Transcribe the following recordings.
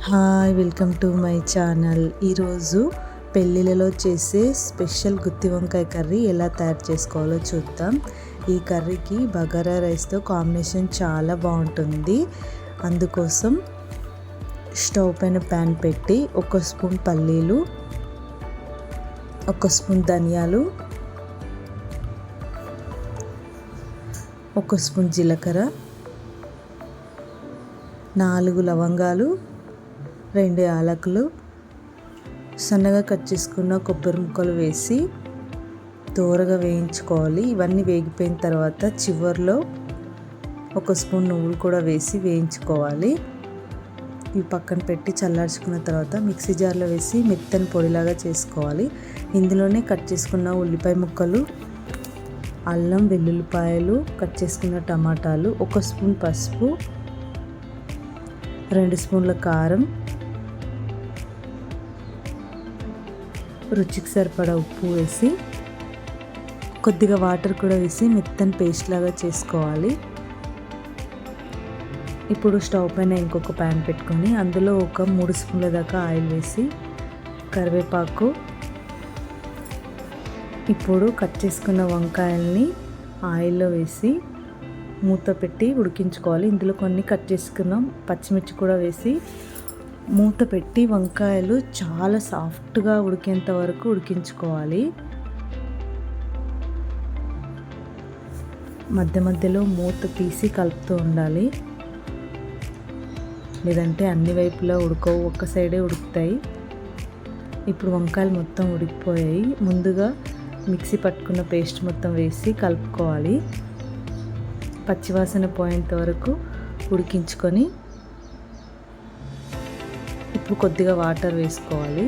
Hi, welcome to my channel. ఈరోజు పెళ్ళిళ్ళలో చేసే స్పెషల్ గుత్తి వంకాయ కర్రీ ఎలా తయారు చేసుకోవాలో చూద్దాం. ఈ కర్రీకి బగారా రైస్తో కాంబినేషన్ చాలా బాగుంటుంది. అందుకోసం స్టవ్ పైన ప్యాన్ పెట్టి 1 స్పూన్ పల్లీలు, 1 స్పూన్ ధనియాలు, 1 స్పూన్ జీలకర్ర, 4 లవంగాలు, 2 యాలకులు, సన్నగా కట్ చేసుకున్న కొబ్బరి ముక్కలు వేసి దోరగా వేయించుకోవాలి. ఇవన్నీ వేగిపోయిన తర్వాత చివర్లో 1 స్పూన్ నువ్వులు కూడా వేసి వేయించుకోవాలి. ఇవి పక్కన పెట్టి చల్లార్చుకున్న తర్వాత మిక్సీ జార్లో వేసి మెత్తని పొడిలాగా చేసుకోవాలి. ఇందులోనే కట్ చేసుకున్న ఉల్లిపాయ ముక్కలు, అల్లం వెల్లుల్లిపాయలు, కట్ చేసుకున్న టమాటాలు, 1 స్పూన్ పసుపు, 2 స్పూన్ల కారం, రుచికి సరిపడా ఉప్పు వేసి కొద్దిగా వాటర్ కూడా వేసి మెత్తని పేస్ట్ లాగా చేసుకోవాలి. ఇప్పుడు స్టవ్ పైన ఇంకొక ప్యాన్ పెట్టుకొని అందులో ఒక 3 స్పూన్ల దాకా ఆయిల్ వేసి కరివేపాకు, ఇప్పుడు కట్ చేసుకున్న వంకాయల్ని ఆయిల్లో వేసి మూత పెట్టి ఉడికించుకోవాలి. ఇందులో కొన్ని కట్ చేసుకున్న పచ్చిమిర్చి కూడా వేసి మూత పెట్టి వంకాయలు చాలా సాఫ్ట్గా ఉడికేంత వరకు ఉడికించుకోవాలి. మధ్య మధ్యలో మూత తీసి కలుపుతూ ఉండాలి, లేదంటే అన్ని వైపులా ఉడకవు, ఒక్క సైడే ఉడుకుతాయి. ఇప్పుడు వంకాయలు మొత్తం ఉడికిపోయాయి. ముందుగా మిక్సీ పట్టుకున్న పేస్ట్ మొత్తం వేసి కలుపుకోవాలి. పచ్చివాసన పోయేంత వరకు ఉడికించుకొని ఇప్పుడు కొద్దిగా వాటర్ వేసుకోవాలి.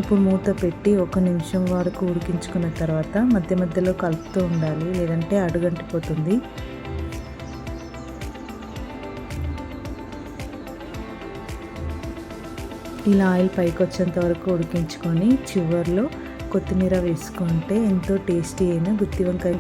ఇప్పుడు మూత పెట్టి 1 నిమిషం వరకు ఉడికించుకున్న తర్వాత మధ్య మధ్యలో కలుపుతూ ఉండాలి, లేదంటే అడుగంటిపోతుంది. ఇలా ఆయిల్ పైకి వచ్చేంత వరకు ఉడికించుకొని చివర్లో కొత్తిమీర వేసుకుంటే ఎంతో టేస్టీ అయిన గుత్తి వంకాయ